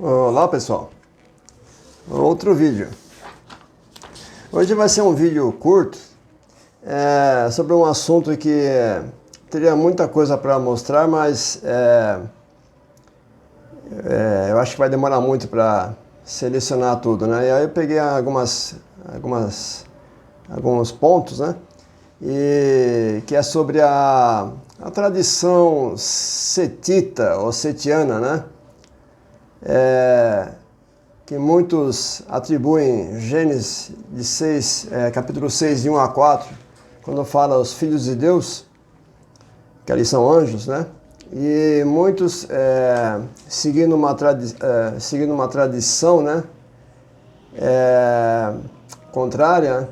Olá pessoal, outro vídeo. Hoje vai ser um vídeo curto sobre um assunto que teria muita coisa para mostrar, mas eu acho que vai demorar muito para selecionar tudo, né? E aí eu peguei alguns pontos, né? E que é sobre a tradição setita ou setiana, né? Que muitos atribuem Gênesis capítulo 6, de 1 a 4, quando fala os filhos de Deus, que ali são anjos, né? E muitos, seguindo uma tradição, né? Contrária,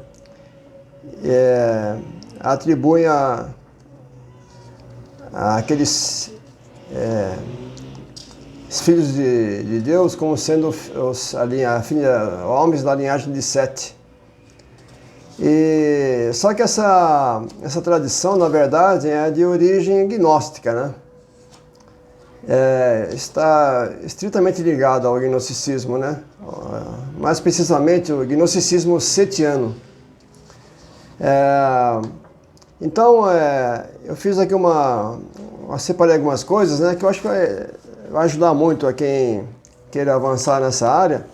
atribuem aqueles os filhos de Deus como sendo homens da linhagem de Sete. Só que essa tradição, na verdade, é de origem gnóstica, né? Está estritamente ligada ao gnosticismo, né? Mais precisamente o gnosticismo setiano. Então, eu fiz aqui separei algumas coisas, né, que eu acho que vai ajudar muito a quem queira avançar nessa área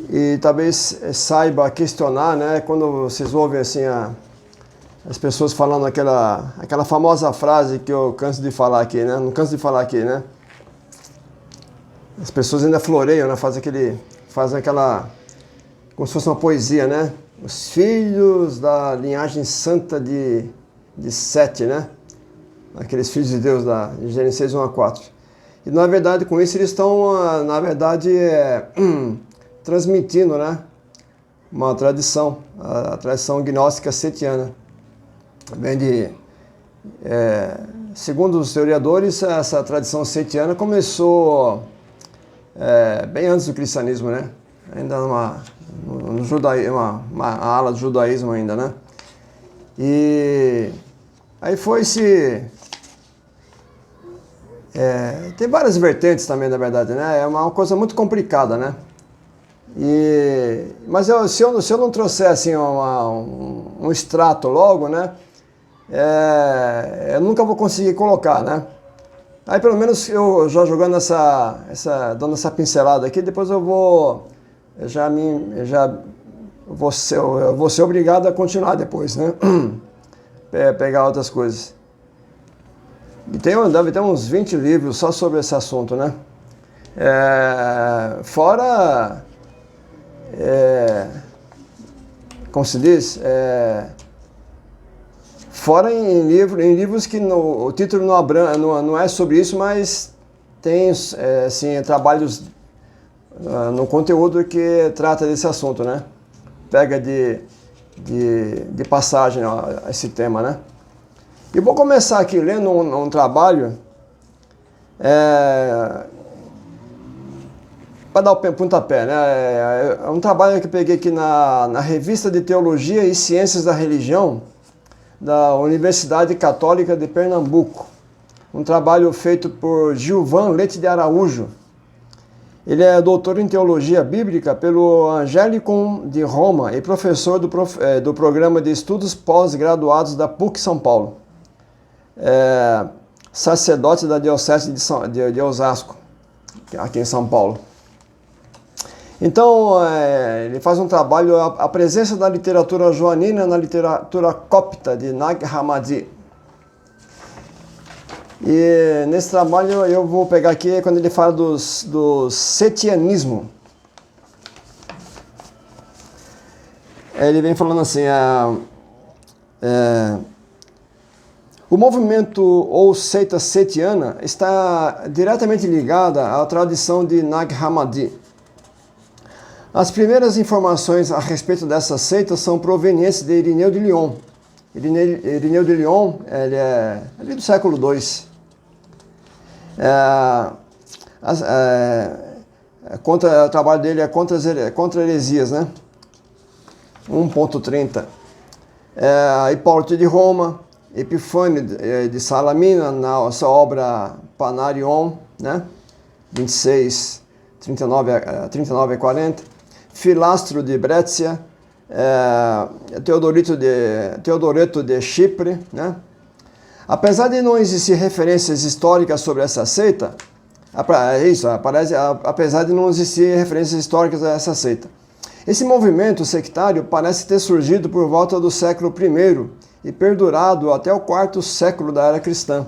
e talvez saiba questionar, né, quando vocês ouvem assim as pessoas falando aquela famosa frase que eu canso de falar aqui, né, não canso de falar aqui, né, as pessoas ainda floreiam, né, fazem aquela, como se fosse uma poesia, né, os filhos da linhagem santa de Sete, né, aqueles filhos de Deus de Gênesis 6, 1 a 4. E na verdade, com isso, eles estão, transmitindo, né, uma tradição, a tradição gnóstica setiana. Segundo os teorizadores, essa tradição setiana começou bem antes do cristianismo, né? Ainda no judaísmo, uma ala do judaísmo ainda, né? E aí tem várias vertentes também, na verdade, né? É uma coisa muito complicada, né? Mas se eu não trouxer assim um extrato logo, né? Eu nunca vou conseguir colocar, né? Aí pelo menos eu já jogando dando essa pincelada aqui, depois eu vou ser obrigado a continuar depois, né? Pegar outras coisas. E deve ter uns 20 livros só sobre esse assunto, né? Fora, como se diz, fora em livros que o título não é sobre isso, mas tem assim, trabalhos no conteúdo que trata desse assunto, né? Pega de passagem esse tema, né? E vou começar aqui lendo um trabalho para dar o pontapé, né? É um trabalho que eu peguei aqui na Revista de Teologia e Ciências da Religião da Universidade Católica de Pernambuco. Um trabalho feito por Gilvan Leite de Araújo. Ele é doutor em Teologia Bíblica pelo Angelicum de Roma e professor do Programa de Estudos Pós-Graduados da PUC São Paulo. Sacerdote da Diocese de Osasco, aqui em São Paulo. Então, ele faz um trabalho, a presença da literatura joanina na literatura copta de Nag Hammadi. E nesse trabalho eu vou pegar aqui quando ele fala do setianismo. Ele vem falando assim, o movimento ou seita setiana está diretamente ligada à tradição de Nag Hammadi. As primeiras informações a respeito dessa seita são provenientes de Irineu de Lyon. Irineu de Lyon, ele é ali do século II. O trabalho dele é contra heresias, né? 1.30. Hipólito de Roma, Epifânio de Salamina, na sua obra Panarion, né? 26 39 a 40, Filastro de Brécia, Teodoreto de Chipre, né? Apesar de não existir referências históricas sobre essa seita, apesar de não existir referências históricas a essa seita, esse movimento sectário parece ter surgido por volta do século I e perdurado até o quarto século da era cristã.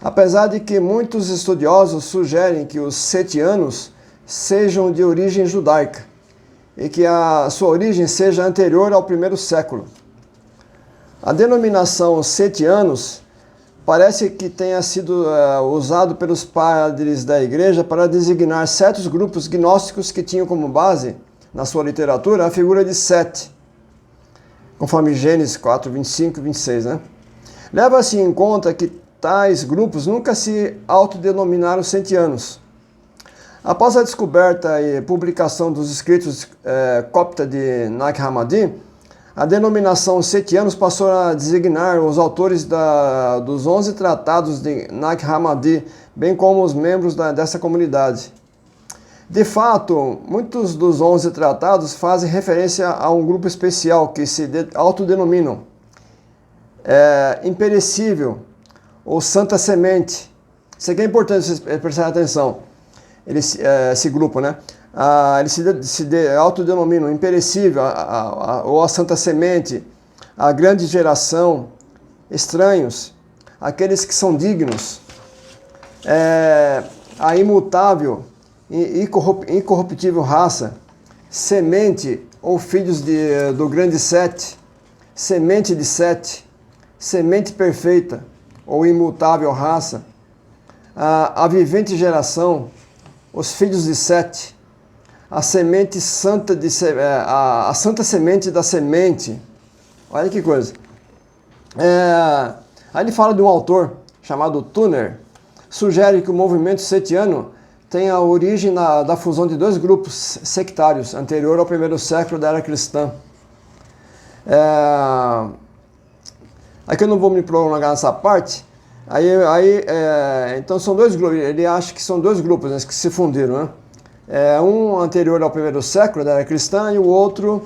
Apesar de que muitos estudiosos sugerem que os setianos sejam de origem judaica e que a sua origem seja anterior ao primeiro século. A denominação setianos parece que tenha sido usado pelos padres da igreja para designar certos grupos gnósticos que tinham como base, na sua literatura, a figura de Sete, conforme Gênesis 4, 25 e 26. Né? Leva-se em conta que tais grupos nunca se autodenominaram setianos. Após a descoberta e publicação dos escritos copta de Nag Hammadi, a denominação setianos passou a designar os autores dos 11 tratados de Nag Hammadi, bem como os membros dessa comunidade. De fato, muitos dos 11 tratados fazem referência a um grupo especial que se autodenominam imperecível ou santa semente. Isso aqui é importante vocês prestarem atenção. Esse grupo, né? Eles se autodenominam imperecível, ou a santa semente, a grande geração, estranhos, aqueles que são dignos, a imutável e incorruptível raça, semente ou filhos do grande Sete, semente de Sete, semente perfeita ou imutável raça, a vivente geração, os filhos de Sete, a semente santa a santa semente da semente. Olha que coisa. Aí ele fala de um autor chamado Turner, sugere que o movimento setiano tem a origem da fusão de dois grupos sectários, anterior ao primeiro século da era cristã. Aqui eu não vou me prolongar nessa parte. Então são dois grupos, ele acha que são dois grupos, né, que se fundiram, né? Um anterior ao primeiro século da era cristã e o outro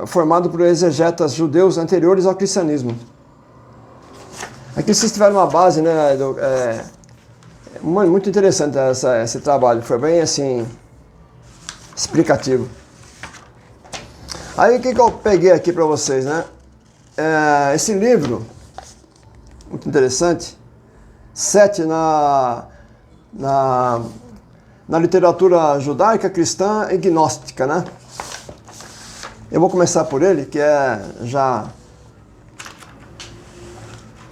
formado por exegetas judeus anteriores ao cristianismo. Aqui vocês tiveram uma base, né, muito interessante esse trabalho, foi bem assim explicativo. Aí o que eu peguei aqui para vocês, né? Esse livro, muito interessante, Sete na literatura judaica, cristã e gnóstica, né? Eu vou começar por ele, que já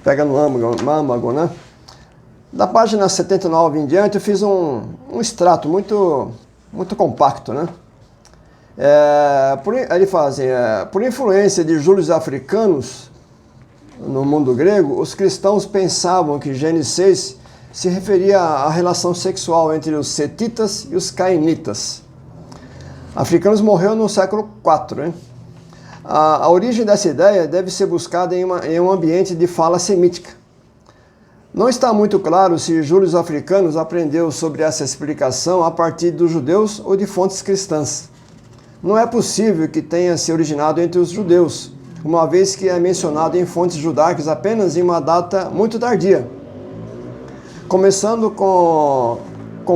pega no âmago, né? Da página 79 em diante, eu fiz um extrato muito compacto, né? Ele fala assim, por influência de judeus africanos no mundo grego, os cristãos pensavam que Gênesis 6 se referia à relação sexual entre os setitas e os cainitas. Africanos morreu no século IV. Né? A origem dessa ideia deve ser buscada em um ambiente de fala semítica. Não está muito claro se Júlio Africanos aprendeu sobre essa explicação a partir dos judeus ou de fontes cristãs. Não é possível que tenha se originado entre os judeus, uma vez que é mencionado em fontes judaicas apenas em uma data muito tardia. Começando com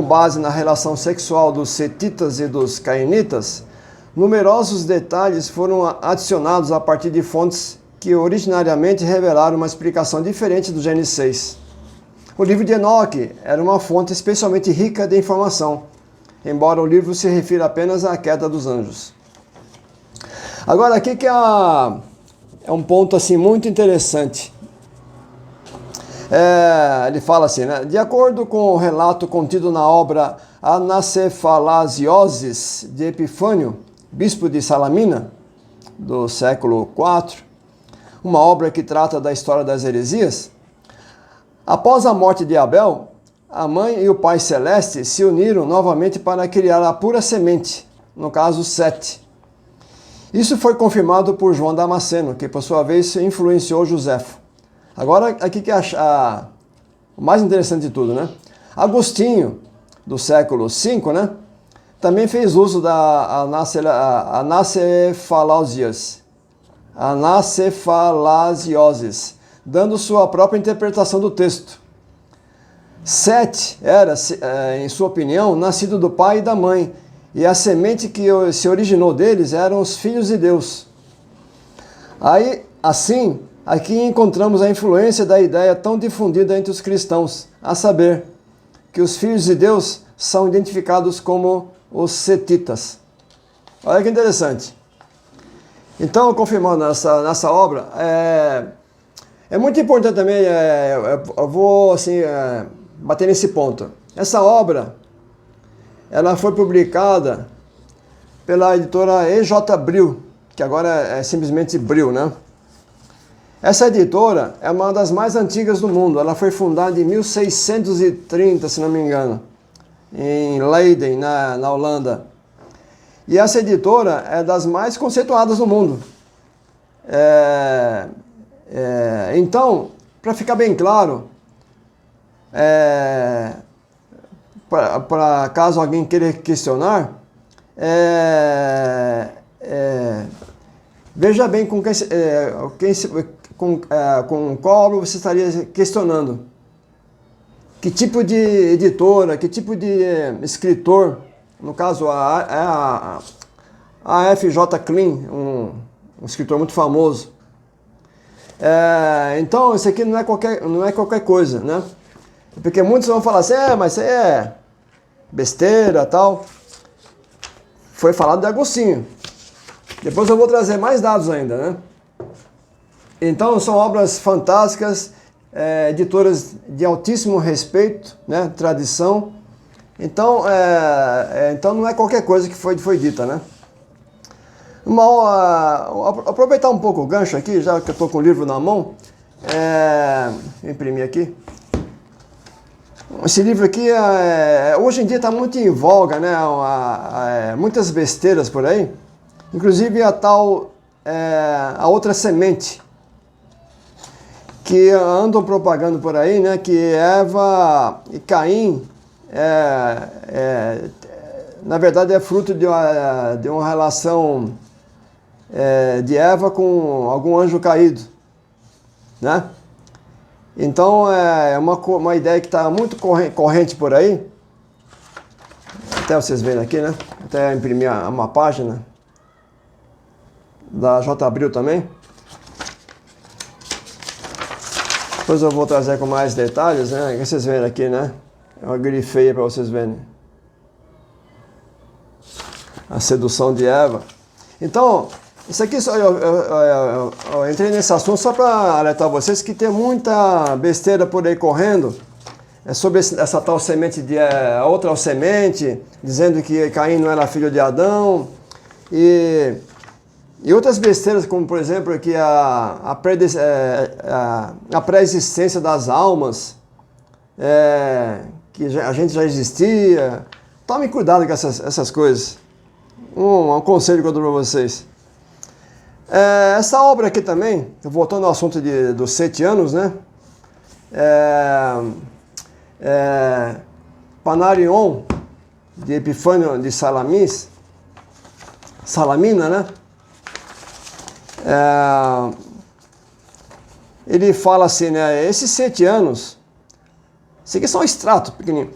base na relação sexual dos setitas e dos cainitas, numerosos detalhes foram adicionados a partir de fontes que originariamente revelaram uma explicação diferente do Gênesis 6. O livro de Enoque era uma fonte especialmente rica de informação, embora o livro se refira apenas à queda dos anjos. Agora aqui que é um ponto assim muito interessante. Ele fala assim, né? De acordo com o relato contido na obra Anacefalasioses de Epifânio, bispo de Salamina, do século IV, uma obra que trata da história das heresias, após a morte de Abel, a mãe e o pai celeste se uniram novamente para criar a pura semente, no caso Sete. Isso foi confirmado por João Damasceno, que por sua vez influenciou Joséfo. Agora, aqui que é o mais interessante de tudo, né? Agostinho do século V, né? Também fez uso da anacefalasioses, dando sua própria interpretação do texto. Sete era, em sua opinião, nascido do pai e da mãe, e a semente que se originou deles eram os filhos de Deus. Assim, aqui encontramos a influência da ideia tão difundida entre os cristãos, a saber, que os filhos de Deus são identificados como os setitas. Olha que interessante. Então, confirmando nessa obra, é muito importante também, eu vou assim, bater nesse ponto. Essa obra, ela foi publicada pela editora E.J. Brill, que agora é simplesmente Brill, né? Essa editora é uma das mais antigas do mundo. Ela foi fundada em 1630, se não me engano, em Leiden, na Holanda. E essa editora é das mais conceituadas do mundo. Então, para ficar bem claro, para caso alguém queira questionar, veja bem com qual obra você estaria questionando. Que tipo de editora, que tipo de escritor, no caso a F.J. Klein, um escritor muito famoso. Então, isso aqui não é qualquer coisa, né? Porque muitos vão falar assim, mas isso aí é besteira, tal. Foi falado de Agostinho. Depois eu vou trazer mais dados ainda, né? Então, são obras fantásticas, editoras de altíssimo respeito, né? Tradição. Então, então não é qualquer coisa que foi dita, né? Aproveitar um pouco o gancho aqui, já que eu estou com o livro na mão, vou imprimir aqui. Esse livro aqui, hoje em dia está muito em voga, né? Muitas besteiras por aí, inclusive a outra semente, que andam propagando por aí, né? Que Eva e Caim, na verdade, é fruto de uma relação de Eva com algum anjo caído, né? Então, é uma ideia que está muito corrente por aí. Até vocês verem aqui, né? Até imprimir uma página da J. Brill também. Depois eu vou trazer com mais detalhes, né? Que vocês verem aqui, né? Eu grifei para vocês verem. A sedução de Eva. Então, isso aqui, eu entrei nesse assunto só para alertar vocês que tem muita besteira por aí correndo sobre essa tal semente, a outra semente, dizendo que Caim não era filho de Adão, e outras besteiras, como por exemplo que a pré-existência das almas, que a gente já existia. Tome cuidado com essas coisas. Um conselho que eu dou para vocês. Essa obra aqui também, voltando ao assunto dos 7 anos, né? Panarion, de Epifânio de Salamina, né? Ele fala assim, né? Esses 7 anos, isso aqui é só um extrato pequenininho.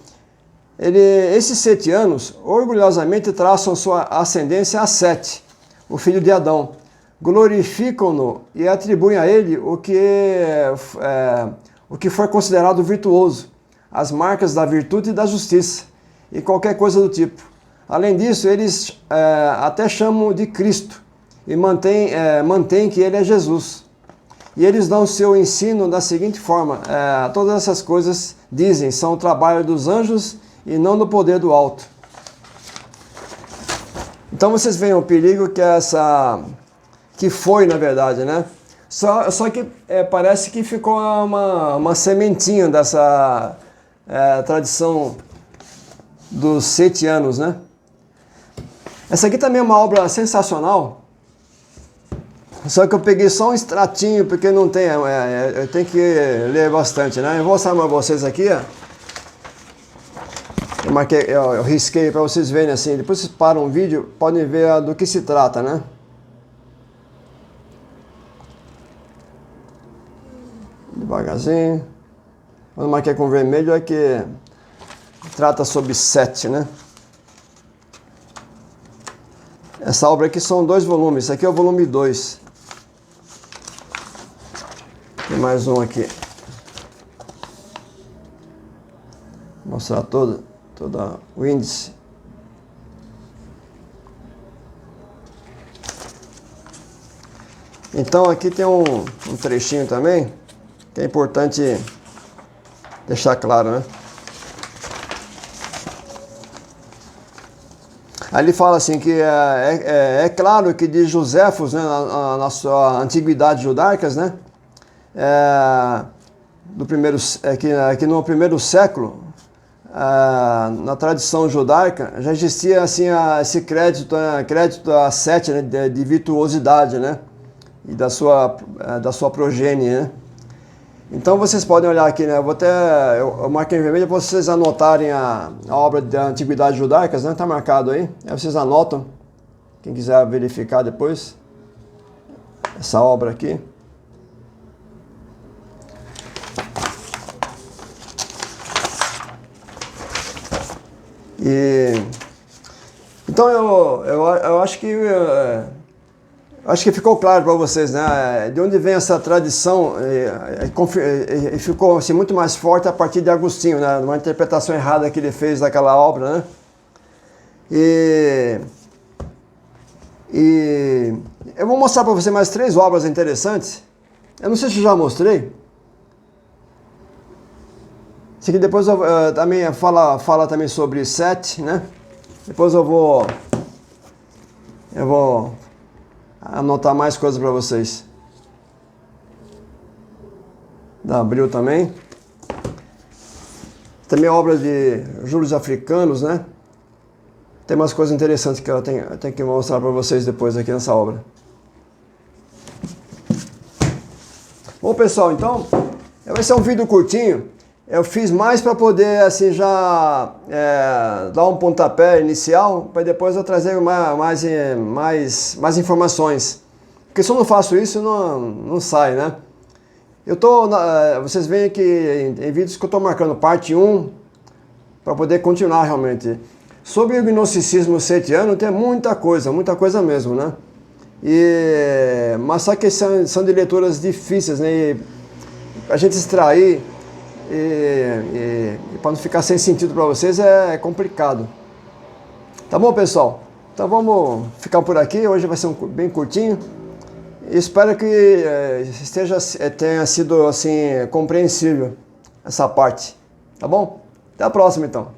Esses 7 anos, orgulhosamente traçam sua ascendência a Sete, o filho de Adão. Glorificam-no e atribuem a ele o que foi considerado virtuoso, as marcas da virtude e da justiça, e qualquer coisa do tipo. Além disso, eles até chamam de Cristo e mantêm que ele é Jesus. E eles dão seu ensino da seguinte forma: todas essas coisas, dizem, são o trabalho dos anjos e não do poder do alto. Então vocês veem o perigo que foi, na verdade, né? Só que parece que ficou uma sementinha dessa tradição dos 7 anos, né? Essa aqui também é uma obra sensacional, só que eu peguei só um extratinho, porque não tem, eu tenho que ler bastante, né? Eu vou mostrar para vocês aqui, ó. eu risquei para vocês verem assim. Depois vocês param o vídeo, podem ver do que se trata, né? Devagarzinho. Quando eu marquei com vermelho é que trata sobre sete, né? Essa obra aqui são 2 volumes. Esse aqui é o volume 2. Tem mais um aqui. Vou mostrar todo o índice. Então aqui tem um trechinho também, que é importante deixar claro, né? Aí ele fala assim que é claro que de Josefos, né, na sua antiguidade judaicas, né, que no primeiro século, na tradição judaica, já existia assim esse crédito a Sete, né, de virtuosidade, né, e da sua progênie, né. Então vocês podem olhar aqui, né? Eu marquei em vermelho para vocês anotarem a obra da Antiguidade Judaicas, né? Tá marcado aí. Aí vocês anotam, quem quiser verificar depois, essa obra aqui. Então eu acho que ficou claro para vocês, né? De onde vem essa tradição, e ficou assim, muito mais forte a partir de Agostinho, né? Uma interpretação errada que ele fez daquela obra, né? E eu vou mostrar para você mais 3 obras interessantes. Eu não sei se eu já mostrei. Isso aqui depois também fala também sobre Sete, né? Depois eu vou anotar mais coisas para vocês. Da Abril também. Também obras de juros africanos, né? Tem umas coisas interessantes que eu tenho que mostrar para vocês depois aqui nessa obra. Bom, pessoal, então, vai ser um vídeo curtinho. Eu fiz mais para poder, assim, já dar um pontapé inicial, para depois eu trazer mais informações. Porque se eu não faço isso, não sai, né? Vocês veem que em vídeos que eu estou marcando parte 1, para poder continuar realmente. Sobre o gnosticismo setiano, tem muita coisa mesmo, né? Mas só que são de leituras difíceis, né? E a gente extrair... E para não ficar sem sentido para vocês é complicado. Tá bom, pessoal? Então vamos ficar por aqui. Hoje vai ser bem curtinho. Espero que tenha sido assim compreensível essa parte. Tá bom? Até a próxima, então.